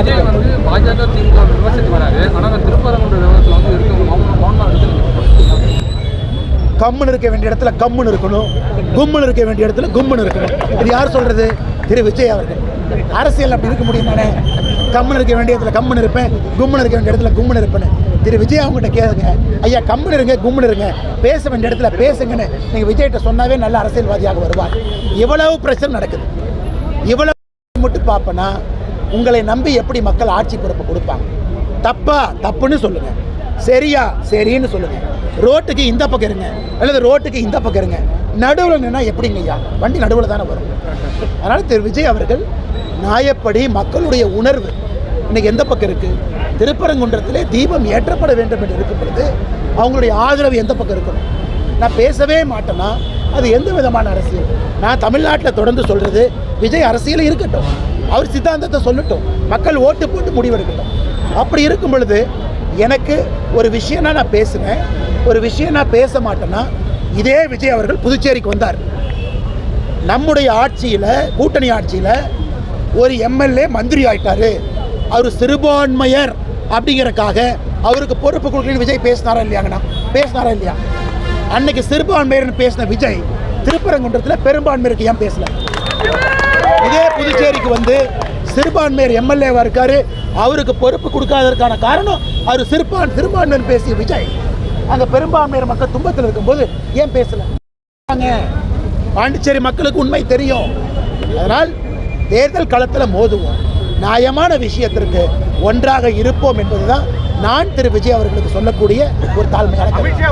விஜய் வந்து பாஜக திமுக விமர்சித்து வராரு. ஆனால் திருப்பரங்குன்ற விவகாரத்தில் வந்து கம்முன்னு இருக்க வேண்டிய இடத்துல கம்முன்னு இருக்கணும், கும்முன்னு இருக்க வேண்டிய இடத்துல கும்முன்னு இருக்கணும். இது யார் சொல்றது? திரு விஜய் அவர்கள். அரசியல் அப்படி இருக்க முடியுமானே? கம்முன்னு இருக்க வேண்டிய இடத்துல கம்முன்னு இருப்பேன், கும்முன்னு இருக்க வேண்டிய இடத்துல கும்முன்னு இருப்பேன். திரு விஜய் அவங்ககிட்ட கேளுங்க, ஐயா கம்முன்னு இருங்க, கும்முன்னு இருங்க, பேச வேண்டிய இடத்துல பேசுங்கன்னு நீங்கள் விஜய்கிட்ட சொன்னாவே நல்ல அரசியல்வாதியாக வருவார். இவ்வளவு பிரச்சனை நடக்குது, இவ்வளவு மட்டும் பார்ப்பேன்னா உங்களை நம்பி எப்படி மக்கள் ஆட்சி பொறுப்பு கொடுப்பாங்க? தப்பா தப்புன்னு சொல்லுங்க, சரியா சரின்னு சொல்லுங்க. ரோட்டுக்கு இந்த பக்கம் இருங்க அல்லது ரோட்டுக்கு இந்த பக்கம் இருங்க, நடுவில் நின்னா எப்படிங்க ஐயா? வண்டி நடுவில் தானே வரும். அதனால் திரு விஜய் அவர்கள் நியாயப்படி மக்களுடைய உணர்வு இன்னைக்கு எந்த பக்கம் இருக்குது? திருப்பரங்குன்றத்திலே தீபம் ஏற்றப்பட வேண்டும் என்று இருக்கும் பொழுது அவங்களுடைய ஆதரவு எந்த பக்கம் இருக்கணும்? நான் பேசவே மாட்டேன்னா அது எந்த விதமான அரசியல்? நான் தமிழ்நாட்டில் தொடர்ந்து சொல்கிறது, விஜய் அரசியல் இருக்கட்டும், அவர் சித்தாந்தத்தை சொல்லட்டும், மக்கள் ஓட்டு போட்டு முடிவெடுக்கட்டும். அப்படி இருக்கும் பொழுது எனக்கு ஒரு விஷயம்னா நான் பேசுவேன், ஒரு விஷயம் நான் பேச மாட்டேன்னா இதே விஜய் அவர்கள் புதுச்சேரிக்கு வந்தார். நம்முடைய ஆட்சியில், கூட்டணி ஆட்சியில் ஒரு எம்எல்ஏ மந்திரி ஆயிட்டாரு, அவர் சிறுபான்மையர் அப்படிங்கிறக்காக அவருக்கு பொறுப்பு கொடுக்கணும்னு விஜய் பேசினாரா இல்லையாங்கண்ணா? பேசினாரா இல்லையா? அன்னைக்கு சிறுபான்மையர்னு பேசின விஜய் திருப்பரங்குன்றத்தில் பெரும்பான்மையருக்கு ஏன் பேசல? இதே புதுச்சேரிக்கு வந்து சிறுபான்மையர் எம்எல்ஏவாக இருக்காரு, அவருக்கு பொறுப்பு கொடுக்காததற்கான காரணம் அவர் சிறுபான்மையர் பேசிய விஜய் அங்கே பெரும்பான்மையர் மக்கள் துன்பத்தில் இருக்கும்போது ஏன் பேசல? பாண்டிச்சேரி மக்களுக்கு உண்மை தெரியும். அதனால் தேர்தல் களத்தில் மோதுவோம், நியாயமான விஷயத்திற்கு ஒன்றாக இருப்போம் என்பதுதான் நான் திரு விஜய் அவர்களுக்கு சொல்லக்கூடிய ஒரு தாழ்மையான கருத்து.